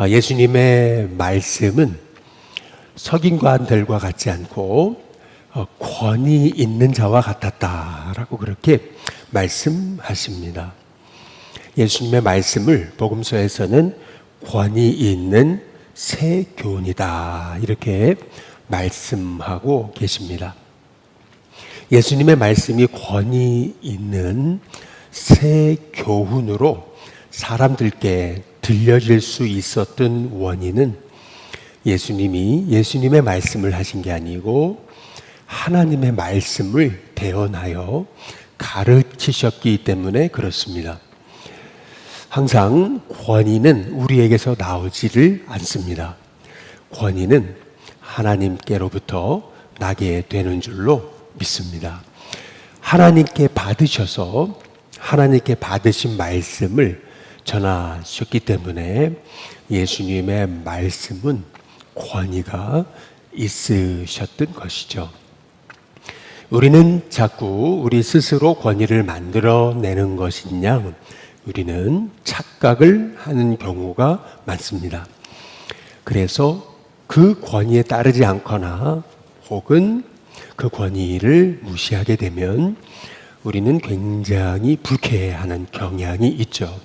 예수님의 말씀은 서기관들과 같지 않고 권위 있는 자와 같았다라고 그렇게 말씀하십니다. 예수님의 말씀을 복음서에서는 권위 있는 새 교훈이다 이렇게 말씀하고 계십니다. 예수님의 말씀이 권위 있는 새 교훈으로 사람들께 들려질 수 있었던 원인은 예수님이 예수님의 말씀을 하신 게 아니고 하나님의 말씀을 대언하여 가르치셨기 때문에 그렇습니다. 항상 권위는 우리에게서 나오지를 않습니다. 권위는 하나님께로부터 나게 되는 줄로 믿습니다. 하나님께 받으셔서 하나님께 받으신 말씀을 전하셨기 때문에 예수님의 말씀은 권위가 있으셨던 것이죠. 우리는 자꾸 우리 스스로 권위를 만들어내는 것이냐, 우리는 착각을 하는 경우가 많습니다. 그래서 그 권위에 따르지 않거나 혹은 그 권위를 무시하게 되면 우리는 굉장히 불쾌해하는 경향이 있죠.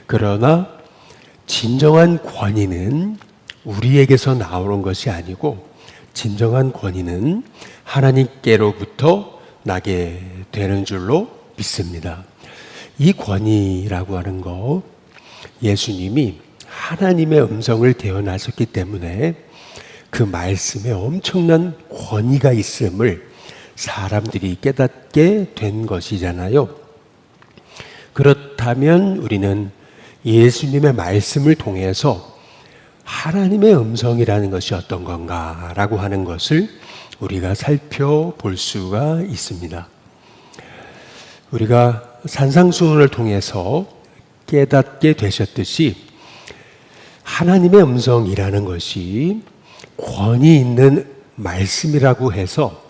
그러나 진정한 권위는 우리에게서 나오는 것이 아니고 진정한 권위는 하나님께로부터 나게 되는 줄로 믿습니다. 이 권위라고 하는 것, 예수님이 하나님의 음성을 대언하셨기 때문에 그 말씀에 엄청난 권위가 있음을 사람들이 깨닫게 된 것이잖아요. 그렇다면 우리는 예수님의 말씀을 통해서 하나님의 음성이라는 것이 어떤 건가라고 하는 것을 우리가 살펴볼 수가 있습니다. 우리가 산상수훈을 통해서 깨닫게 되셨듯이 하나님의 음성이라는 것이 권위 있는 말씀이라고 해서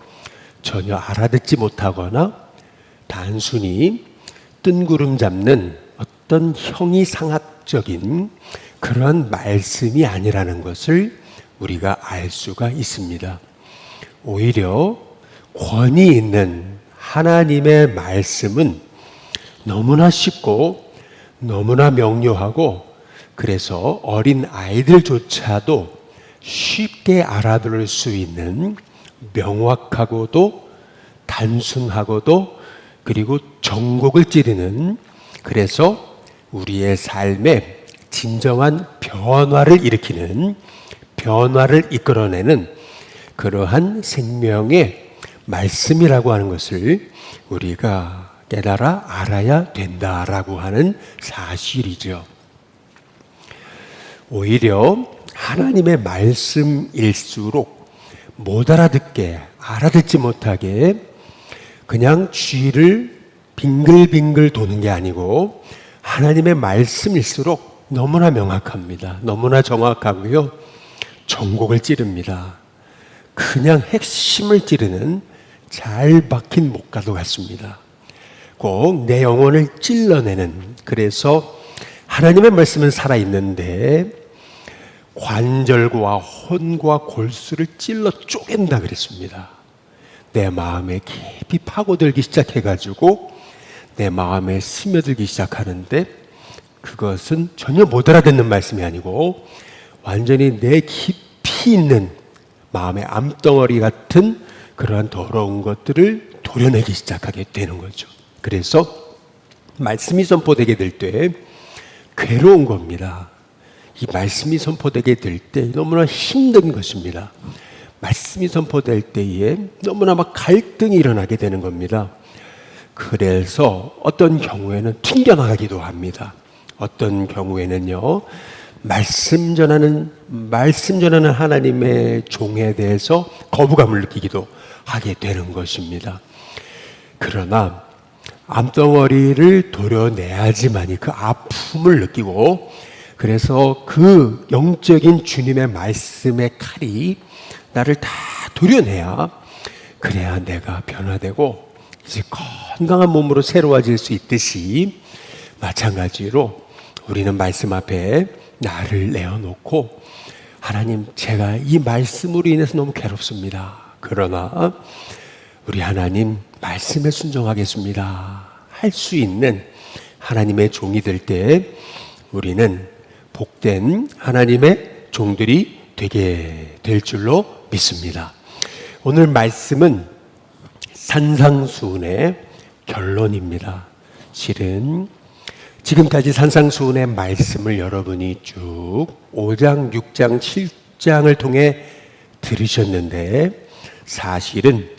전혀 알아듣지 못하거나 단순히 뜬구름 잡는 어떤 형이상학적인 그런 말씀이 아니라는 것을 우리가 알 수가 있습니다. 오히려 권위 있는 하나님의 말씀은 너무나 쉽고 너무나 명료하고 그래서 어린 아이들조차도 쉽게 알아들을 수 있는 명확하고도 단순하고도 그리고 전곡을 찌르는, 그래서 우리의 삶에 진정한 변화를 일으키는, 변화를 이끌어내는 그러한 생명의 말씀이라고 하는 것을 우리가 깨달아 알아야 된다라고 하는 사실이죠. 오히려 하나님의 말씀일수록 못 알아듣게, 알아듣지 못하게 그냥 쥐를 빙글빙글 도는 게 아니고 하나님의 말씀일수록 너무나 명확합니다. 너무나 정확하고요. 전곡을 찌릅니다. 그냥 핵심을 찌르는 잘 박힌 목가도 같습니다. 꼭 내 영혼을 찔러내는, 그래서 하나님의 말씀은 살아있는데 관절과 혼과 골수를 찔러 쪼갠다 그랬습니다. 내 마음에 깊이 파고들기 시작해가지고 내 마음에 스며들기 시작하는데 그것은 전혀 못 알아듣는 말씀이 아니고 완전히 내 깊이 있는 마음의 암덩어리 같은 그러한 더러운 것들을 도려내기 시작하게 되는 거죠. 그래서 말씀이 선포되게 될 때 괴로운 겁니다. 이 말씀이 선포되게 될 때 너무나 힘든 것입니다. 말씀이 선포될 때에 너무나 막 갈등이 일어나게 되는 겁니다. 그래서 어떤 경우에는 튕겨나가기도 합니다. 어떤 경우에는요, 말씀 전하는 하나님의 종에 대해서 거부감을 느끼기도 하게 되는 것입니다. 그러나 암덩어리를 도려내야지만이 그 아픔을 느끼고, 그래서 그 영적인 주님의 말씀의 칼이 나를 다 도려내야, 그래야 내가 변화되고 이제 건강한 몸으로 새로워질 수 있듯이, 마찬가지로 우리는 말씀 앞에 나를 내어놓고 하나님, 제가 이 말씀으로 인해서 너무 괴롭습니다. 그러나 우리 하나님 말씀에 순종하겠습니다 할 수 있는 하나님의 종이 될 때 우리는 복된 하나님의 종들이 되게 될 줄로 믿습니다. 오늘 말씀은 산상수훈의 결론입니다. 실은 지금까지 산상수훈의 말씀을 여러분이 쭉 5장, 6장, 7장을 통해 들으셨는데 사실은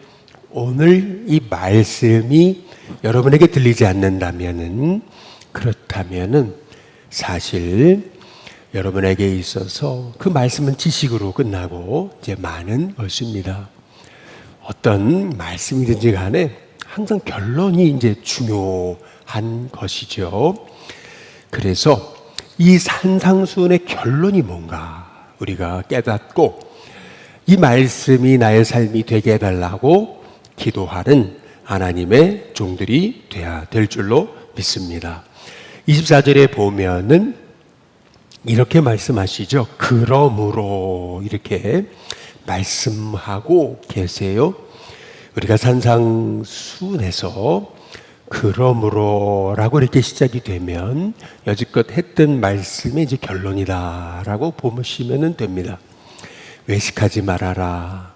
오늘 이 말씀이 여러분에게 들리지 않는다면은 그렇다면은 사실 여러분에게 있어서 그 말씀은 지식으로 끝나고 이제 많은 것입니다. 어떤 말씀이든지 간에 항상 결론이 이제 중요한 것이죠. 그래서 이 산상수훈의 결론이 뭔가 우리가 깨닫고 이 말씀이 나의 삶이 되게 해달라고 기도하는 하나님의 종들이 되어야 될 줄로 믿습니다. 24절에 보면은 이렇게 말씀하시죠. 그러므로 이렇게 말씀하고 계세요. 우리가 산상수훈에서 그러므로라고 이렇게 시작이 되면 여지껏 했던 말씀의 이제 결론이다라고 보시면 됩니다. 외식하지 말아라.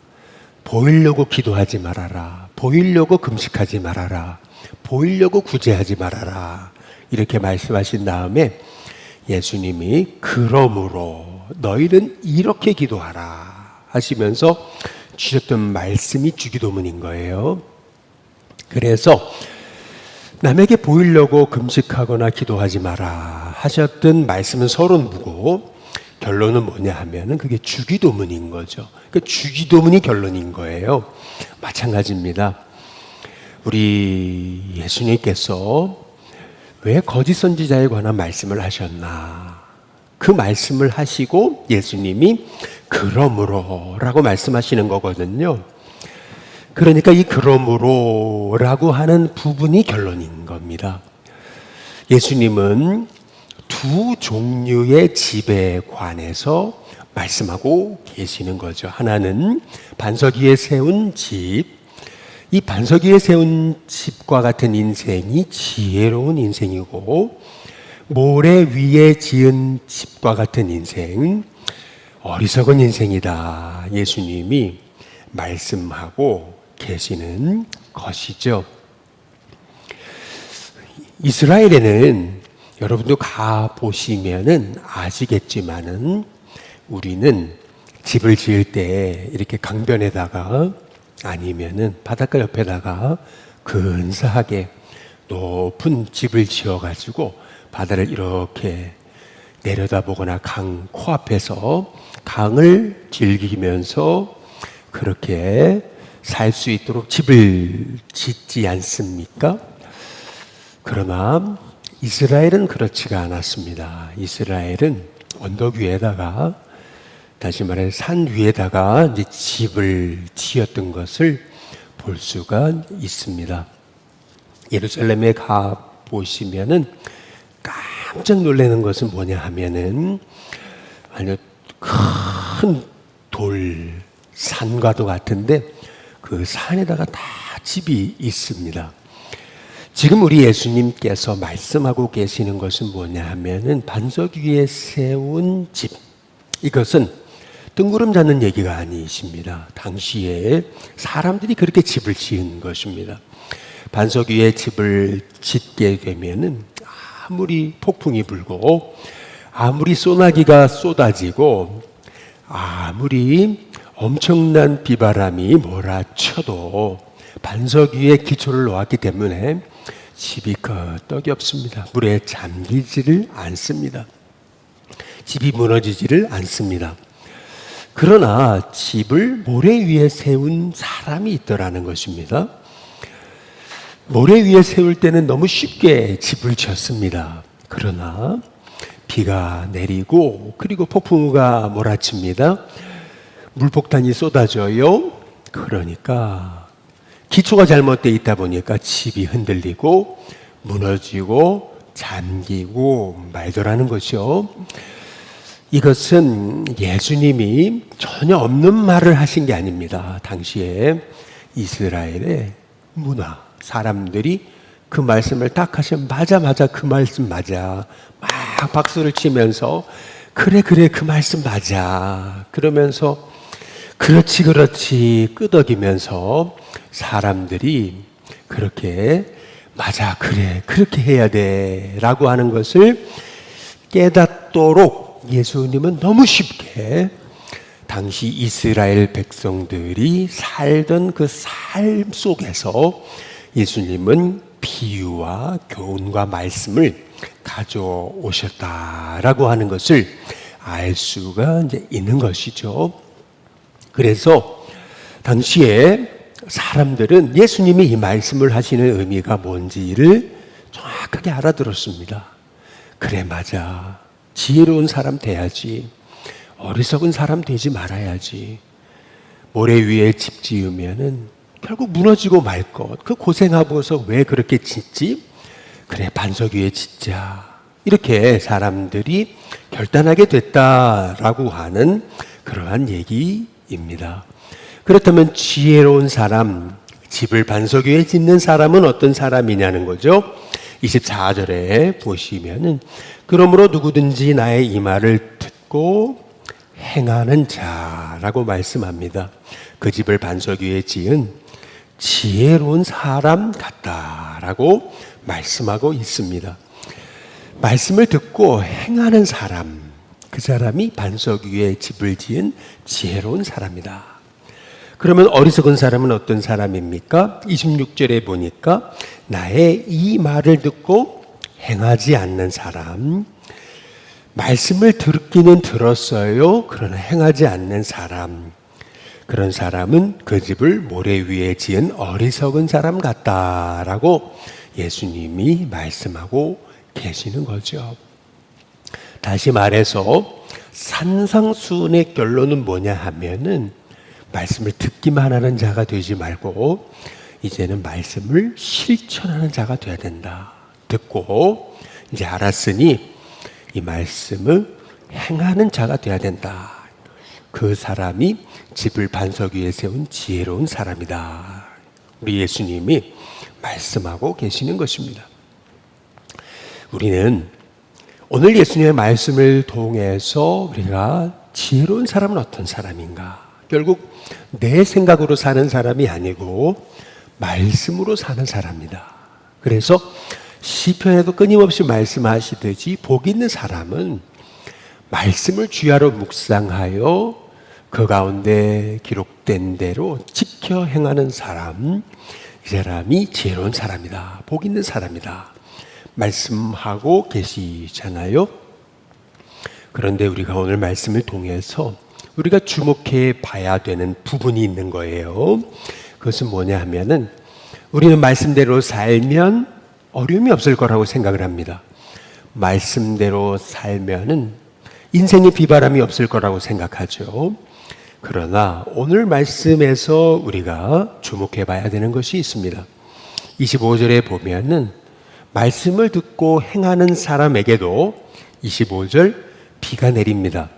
보이려고 기도하지 말아라. 보이려고 금식하지 말아라. 보이려고 구제하지 말아라. 이렇게 말씀하신 다음에 예수님이 그러므로 너희는 이렇게 기도하라 하시면서 주셨던 말씀이 주기도문인 거예요. 그래서 남에게 보이려고 금식하거나 기도하지 마라 하셨던 말씀은 서론부고 결론은 뭐냐 하면은 그게 주기도문인 거죠. 그러니까 주기도문이 결론인 거예요. 마찬가지입니다. 우리 예수님께서 왜 거짓 선지자에 관한 말씀을 하셨나? 그 말씀을 하시고 예수님이 그러므로라고 말씀하시는 거거든요. 그러니까 이 그러므로라고 하는 부분이 결론인 겁니다. 예수님은 두 종류의 집에 관해서 말씀하고 계시는 거죠. 하나는 반석 위에 세운 집, 이 반석 위에 세운 집과 같은 인생이 지혜로운 인생이고 모래 위에 지은 집과 같은 인생, 어리석은 인생이다. 예수님이 말씀하고 계시는 것이죠. 이스라엘에는 여러분도 가 보시면은 아시겠지만은 우리는 집을 지을 때 이렇게 강변에다가 아니면은 바닷가 옆에다가 근사하게 높은 집을 지어가지고 바다를 이렇게 내려다보거나 강 코앞에서 강을 즐기면서 그렇게 살 수 있도록 집을 짓지 않습니까? 그러나 이스라엘은 그렇지가 않았습니다. 이스라엘은 언덕 위에다가 다시 말해 산 위에다가 이제 집을 지었던 것을 볼 수가 있습니다. 예루살렘에 가 보시면은 깜짝 놀라는 것은 뭐냐 하면은 아주 큰 돌 산과도 같은데 그 산에다가 다 집이 있습니다. 지금 우리 예수님께서 말씀하고 계시는 것은 뭐냐 하면은 반석 위에 세운 집. 이것은 뜬구름 잡는 얘기가 아니십니다. 당시에 사람들이 그렇게 집을 지은 것입니다. 반석 위에 집을 짓게 되면은 아무리 폭풍이 불고 아무리 소나기가 쏟아지고 아무리 엄청난 비바람이 몰아쳐도 반석 위에 기초를 놓았기 때문에 집이 끄떡이 없습니다. 물에 잠기지를 않습니다. 집이 무너지지를 않습니다. 그러나 집을 모래 위에 세운 사람이 있더라는 것입니다. 모래 위에 세울 때는 너무 쉽게 집을 지었습니다. 그러나 비가 내리고 그리고 폭풍우가 몰아칩니다. 물폭탄이 쏟아져요. 그러니까 기초가 잘못되어 있다 보니까 집이 흔들리고 무너지고 잠기고 말더라는 것이요. 이것은 예수님이 전혀 없는 말을 하신 게 아닙니다. 당시에 이스라엘의 문화, 사람들이 그 말씀을 딱 하시면 맞아 그 말씀 맞아 막 박수를 치면서 그래 그 말씀 맞아 그러면서 그렇지 끄덕이면서 사람들이 그렇게 맞아 그래 그렇게 해야 돼 라고 하는 것을 깨닫도록 예수님은 너무 쉽게 당시 이스라엘 백성들이 살던 그 삶 속에서 예수님은 비유와 교훈과 말씀을 가져오셨다라고 하는 것을 알 수가 이제 있는 것이죠. 그래서 당시에 사람들은 예수님이 이 말씀을 하시는 의미가 뭔지를 정확하게 알아들었습니다. 그래 맞아. 지혜로운 사람 돼야지. 어리석은 사람 되지 말아야지. 모래 위에 집 지으면은 결국 무너지고 말 것. 그 고생하고서 왜 그렇게 짓지? 그래 반석 위에 짓자. 이렇게 사람들이 결단하게 됐다라고 하는 그러한 얘기입니다. 그렇다면 지혜로운 사람, 집을 반석 위에 짓는 사람은 어떤 사람이냐는 거죠. 24절에 보시면은 그러므로 누구든지 나의 이 말을 듣고 행하는 자라고 말씀합니다. 그 집을 반석 위에 지은 지혜로운 사람 같다라고 말씀하고 있습니다. 말씀을 듣고 행하는 사람, 그 사람이 반석 위에 집을 지은 지혜로운 사람이다. 그러면 어리석은 사람은 어떤 사람입니까? 26절에 보니까 나의 이 말을 듣고 행하지 않는 사람, 말씀을 듣기는 들었어요. 그러나 행하지 않는 사람, 그런 사람은 그 집을 모래 위에 지은 어리석은 사람 같다라고 예수님이 말씀하고 계시는 거죠. 다시 말해서 산상수훈의 결론은 뭐냐 하면은 말씀을 듣기만 하는 자가 되지 말고 이제는 말씀을 실천하는 자가 되어야 된다. 듣고 이제 알았으니 이 말씀을 행하는 자가 되어야 된다. 그 사람이 집을 반석 위에 세운 지혜로운 사람이다. 우리 예수님이 말씀하고 계시는 것입니다. 우리는 오늘 예수님의 말씀을 통해서 우리가 지혜로운 사람은 어떤 사람인가? 결국 내 생각으로 사는 사람이 아니고 말씀으로 사는 사람이다. 그래서 시편에도 끊임없이 말씀하시듯이 복 있는 사람은 말씀을 주야로 묵상하여 그 가운데 기록된 대로 지켜 행하는 사람, 이 사람이 지혜로운 사람이다. 복 있는 사람이다. 말씀하고 계시잖아요. 그런데 우리가 오늘 말씀을 통해서 우리가 주목해 봐야 되는 부분이 있는 거예요. 그것은 뭐냐 하면은 우리는 말씀대로 살면 어려움이 없을 거라고 생각을 합니다. 말씀대로 살면은 인생에 비바람이 없을 거라고 생각하죠. 그러나 오늘 말씀에서 우리가 주목해 봐야 되는 것이 있습니다. 25절에 보면은 말씀을 듣고 행하는 사람에게도 25절 비가 내립니다.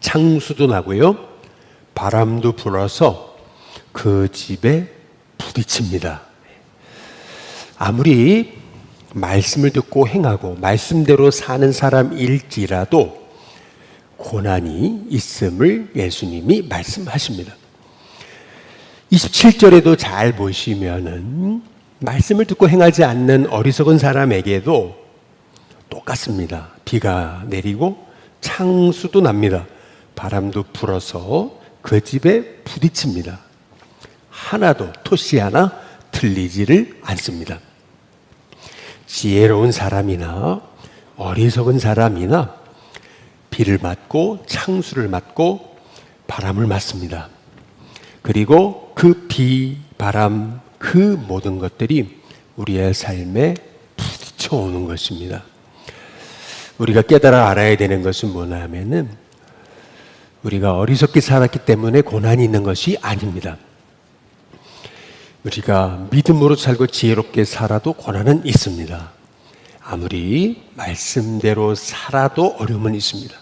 창수도 나고요. 바람도 불어서 그 집에 부딪힙니다. 아무리 말씀을 듣고 행하고 말씀대로 사는 사람일지라도 고난이 있음을 예수님이 말씀하십니다. 27절에도 잘 보시면은 말씀을 듣고 행하지 않는 어리석은 사람에게도 똑같습니다. 비가 내리고 창수도 납니다. 바람도 불어서 그 집에 부딪힙니다. 하나도 토시 하나 틀리지를 않습니다. 지혜로운 사람이나 어리석은 사람이나 비를 맞고 창수를 맞고 바람을 맞습니다. 그리고 그 비, 바람, 그 모든 것들이 우리의 삶에 부딪혀 오는 것입니다. 우리가 깨달아 알아야 되는 것은 뭐냐 하면은 우리가 어리석게 살았기 때문에 고난이 있는 것이 아닙니다. 우리가 믿음으로 살고 지혜롭게 살아도 고난은 있습니다. 아무리 말씀대로 살아도 어려움은 있습니다.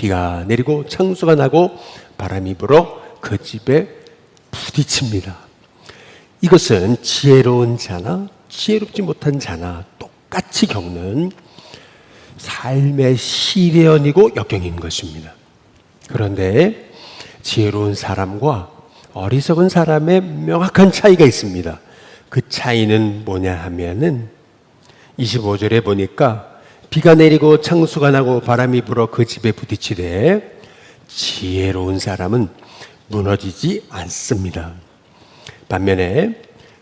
비가 내리고 창수가 나고 바람이 불어 그 집에 부딪힙니다. 이것은 지혜로운 자나 지혜롭지 못한 자나 똑같이 겪는 삶의 시련이고 역경인 것입니다. 그런데 지혜로운 사람과 어리석은 사람의 명확한 차이가 있습니다. 그 차이는 뭐냐 하면은 25절에 보니까 비가 내리고 창수가 나고 바람이 불어 그 집에 부딪히되 지혜로운 사람은 무너지지 않습니다. 반면에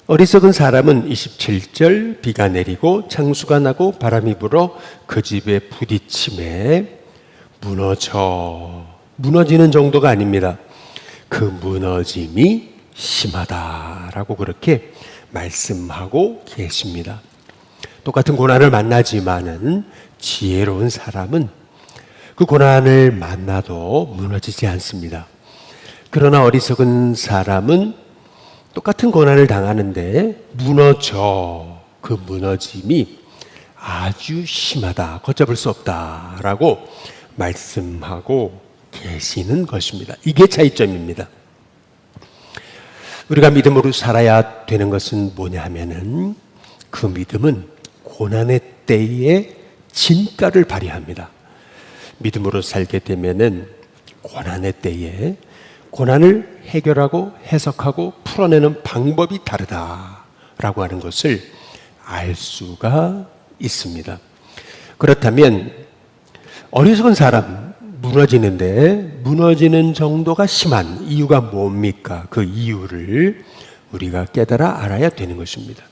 어리석은 사람은 27절 비가 내리고 창수가 나고 바람이 불어 그 집에 부딪힘에 무너지는 정도가 아닙니다. 그 무너짐이 심하다라고 그렇게 말씀하고 계십니다. 똑같은 고난을 만나지만은 지혜로운 사람은 그 고난을 만나도 무너지지 않습니다. 그러나 어리석은 사람은 똑같은 고난을 당하는데 그 무너짐이 아주 심하다, 걷잡을 수 없다라고 말씀하고 계시는 것입니다. 이게 차이점입니다. 우리가 믿음으로 살아야 되는 것은 뭐냐 하면은 그 믿음은 고난의 때에 진가를 발휘합니다. 믿음으로 살게 되면은 고난의 때에 고난을 해결하고 해석하고 풀어내는 방법이 다르다라고 하는 것을 알 수가 있습니다. 그렇다면 어리석은 사람 무너지는데 무너지는 정도가 심한 이유가 뭡니까? 그 이유를 우리가 깨달아 알아야 되는 것입니다.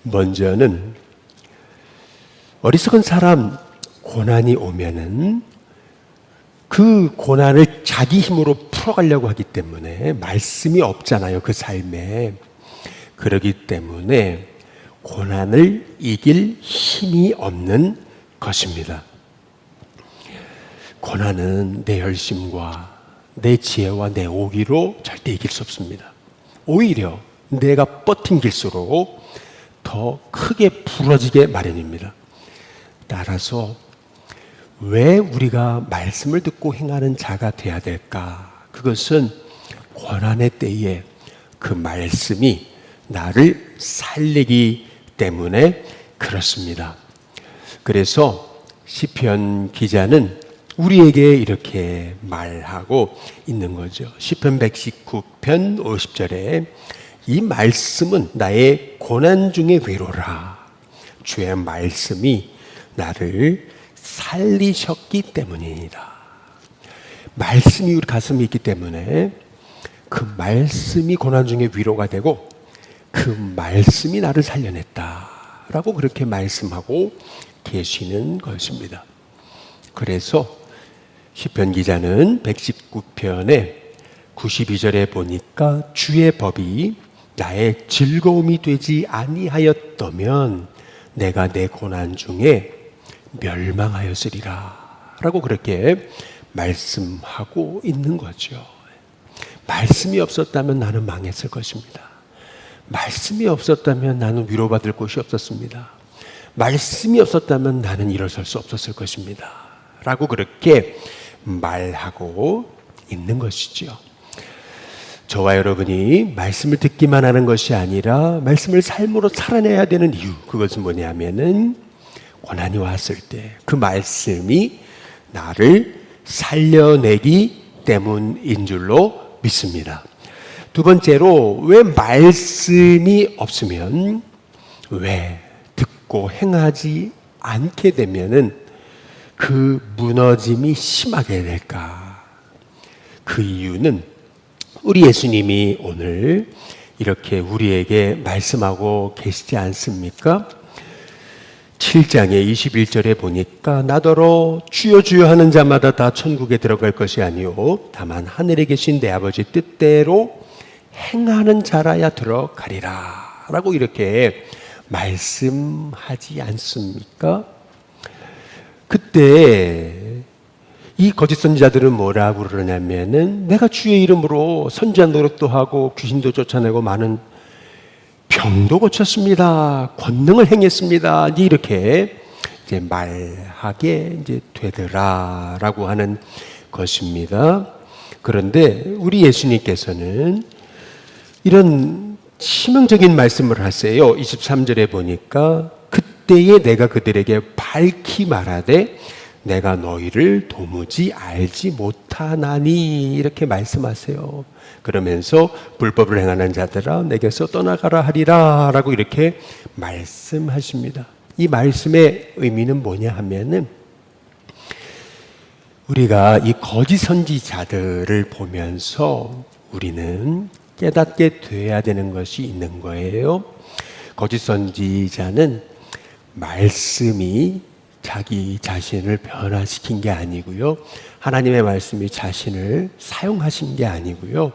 먼저는 어리석은 사람 고난이 오면은 그 고난을 자기 힘으로 풀어가려고 하기 때문에 말씀이 없잖아요. 그 삶에. 그러기 때문에 고난을 이길 힘이 없는 것입니다. 고난은 내 열심과 내 지혜와 내 오기로 절대 이길 수 없습니다. 오히려 내가 버틴길수록 더 크게 부러지게 마련입니다. 따라서 왜 우리가 말씀을 듣고 행하는 자가 되어야 될까? 그것은 고난의 때에 그 말씀이 나를 살리기 때문에 그렇습니다. 그래서 시편 기자는 우리에게 이렇게 말하고 있는 거죠. 시편 119편 50절에 이 말씀은 나의 고난 중의 위로라. 주의 말씀이 나를 살리셨기 때문이다. 말씀이 우리 가슴에 있기 때문에 그 말씀이 고난 중에 위로가 되고 그 말씀이 나를 살려냈다라고 그렇게 말씀하고 계시는 것입니다. 그래서 시편 기자는 119편의 92절에 보니까 주의 법이 나의 즐거움이 되지 아니하였다면 내가 내 고난 중에 멸망하였으리라 라고 그렇게 말씀하고 있는 거죠. 말씀이 없었다면 나는 망했을 것입니다. 말씀이 없었다면 나는 위로받을 곳이 없었습니다. 말씀이 없었다면 나는 일어설 수 없었을 것입니다 라고 그렇게 말하고 있는 것이죠. 저와 여러분이 말씀을 듣기만 하는 것이 아니라 말씀을 삶으로 살아내야 되는 이유, 그것은 뭐냐면은 고난이 왔을 때 그 말씀이 나를 살려내기 때문인 줄로 믿습니다. 두 번째로, 왜 말씀이 없으면, 왜 듣고 행하지 않게 되면은 그 무너짐이 심하게 될까? 그 이유는 우리 예수님이 오늘 이렇게 우리에게 말씀하고 계시지 않습니까? 7장의 21절에 보니까 나더러 주여 주여 하는 자마다 다 천국에 들어갈 것이 아니요 다만 하늘에 계신 내 아버지 뜻대로 행하는 자라야 들어가리라 라고 이렇게 말씀하지 않습니까? 그때 이 거짓 선지자들은 뭐라고 그러냐면은 내가 주의 이름으로 선지한 노력도 하고 귀신도 쫓아내고 많은 병도 고쳤습니다. 권능을 행했습니다. 이렇게 이제 말하게 이제 되더라라고 하는 것입니다. 그런데 우리 예수님께서는 이런 치명적인 말씀을 하세요. 23절에 보니까 그때에 내가 그들에게 밝히 말하되 내가 너희를 도무지 알지 못하나니 이렇게 말씀하세요. 그러면서 불법을 행하는 자들아 내게서 떠나가라 하리라 라고 이렇게 말씀하십니다. 이 말씀의 의미는 뭐냐 하면은 우리가 이 거짓 선지자들을 보면서 우리는 깨닫게 돼야 되는 것이 있는 거예요. 거짓 선지자는 말씀이 자기 자신을 변화시킨 게 아니고요. 하나님의 말씀이 자신을 사용하신 게 아니고요.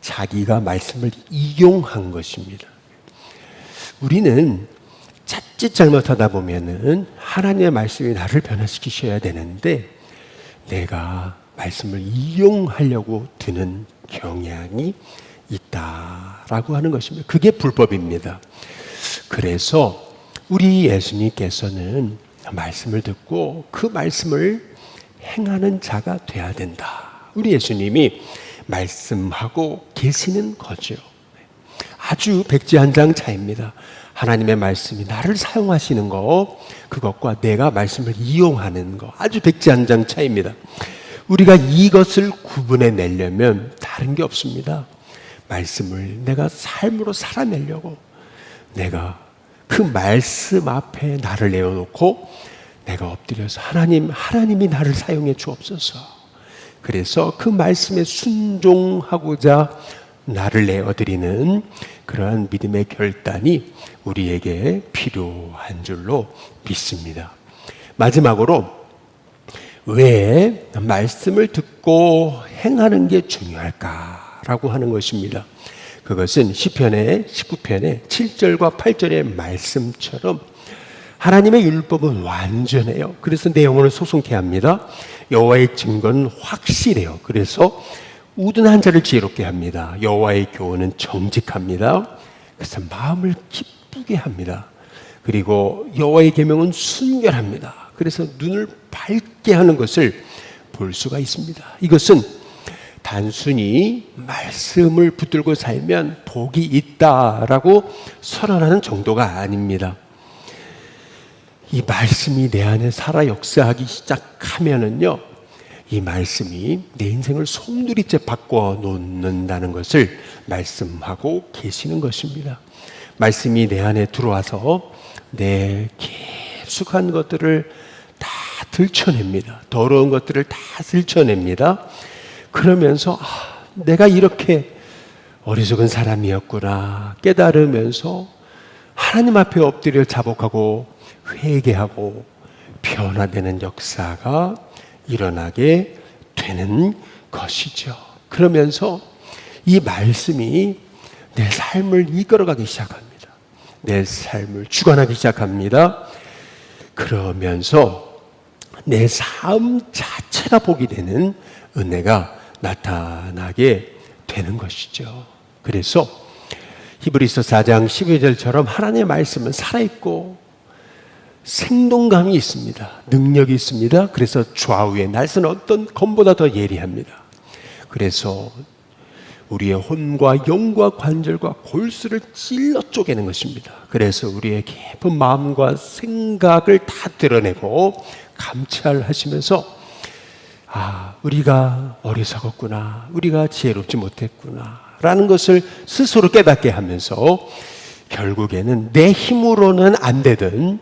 자기가 말씀을 이용한 것입니다. 우리는 자칫 잘못하다 보면은 하나님의 말씀이 나를 변화시키셔야 되는데 내가 말씀을 이용하려고 드는 경향이 있다라고 하는 것입니다. 그게 불법입니다. 그래서 우리 예수님께서는 말씀을 듣고 그 말씀을 행하는 자가 돼야 된다. 우리 예수님이 말씀하고 계시는 거죠. 아주 백지 한 장 차이입니다. 하나님의 말씀이 나를 사용하시는 것, 그것과 내가 말씀을 이용하는 것, 아주 백지 한 장 차이입니다. 우리가 이것을 구분해 내려면 다른 게 없습니다. 말씀을 내가 삶으로 살아내려고 내가 그 말씀 앞에 나를 내어놓고 내가 엎드려서 하나님이 나를 사용해 주옵소서. 그래서 그 말씀에 순종하고자 나를 내어드리는 그러한 믿음의 결단이 우리에게 필요한 줄로 믿습니다. 마지막으로 왜 말씀을 듣고 행하는 게 중요할까라고 하는 것입니다. 그것은 시편의 19편의 7절과 8절의 말씀처럼 하나님의 율법은 완전해요. 그래서 내 영혼을 소송케 합니다. 여호와의 증거는 확실해요. 그래서 우둔한 자를 지혜롭게 합니다. 여호와의 교훈은 정직합니다. 그래서 마음을 기쁘게 합니다. 그리고 여호와의 계명은 순결합니다. 그래서 눈을 밝게 하는 것을 볼 수가 있습니다. 이것은 단순히 말씀을 붙들고 살면 복이 있다라고 선언하는 정도가 아닙니다. 이 말씀이 내 안에 살아 역사하기 시작하면은요, 이 말씀이 내 인생을 송두리째 바꿔 놓는다는 것을 말씀하고 계시는 것입니다. 말씀이 내 안에 들어와서 내 깊숙한 것들을 다 들춰냅니다. 더러운 것들을 다 들춰냅니다. 그러면서 내가 이렇게 어리석은 사람이었구나 깨달으면서 하나님 앞에 엎드려 자복하고 회개하고 변화되는 역사가 일어나게 되는 것이죠. 그러면서 이 말씀이 내 삶을 이끌어가기 시작합니다. 내 삶을 주관하기 시작합니다. 그러면서 내 삶 자체가 복이 되는 은혜가 나타나게 되는 것이죠. 그래서 히브리서 4장 12절처럼 하나님의 말씀은 살아있고 생동감이 있습니다. 능력이 있습니다. 그래서 좌우의 날선 어떤 검보다 더 예리합니다. 그래서 우리의 혼과 영과 관절과 골수를 찔러 쪼개는 것입니다. 그래서 우리의 깊은 마음과 생각을 다 드러내고 감찰하시면서 우리가 어리석었구나, 우리가 지혜롭지 못했구나 라는 것을 스스로 깨닫게 하면서 결국에는 내 힘으로는 안 되던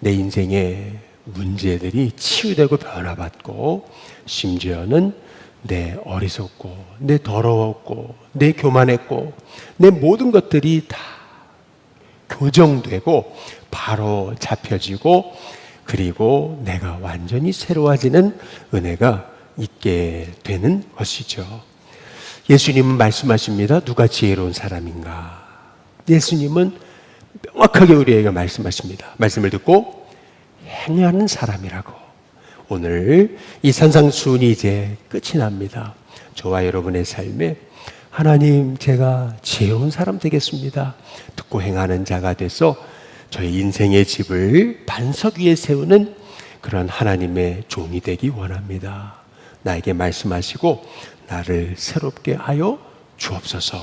내 인생의 문제들이 치유되고 변화받고 심지어는 내 어리석고 내 더러웠고 내 교만했고 내 모든 것들이 다 교정되고 바로 잡혀지고 그리고 내가 완전히 새로워지는 은혜가 있게 되는 것이죠. 예수님은 말씀하십니다. 누가 지혜로운 사람인가? 예수님은 명확하게 우리에게 말씀하십니다. 말씀을 듣고 행하는 사람이라고. 오늘 이 산상수훈이 이제 끝이 납니다. 저와 여러분의 삶에 하나님, 제가 지혜로운 사람 되겠습니다. 듣고 행하는 자가 돼서 저의 인생의 집을 반석 위에 세우는 그런 하나님의 종이 되기 원합니다. 나에게 말씀하시고 나를 새롭게 하여 주옵소서.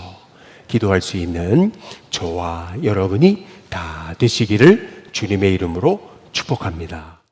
기도할 수 있는 저와 여러분이 다 되시기를 주님의 이름으로 축복합니다.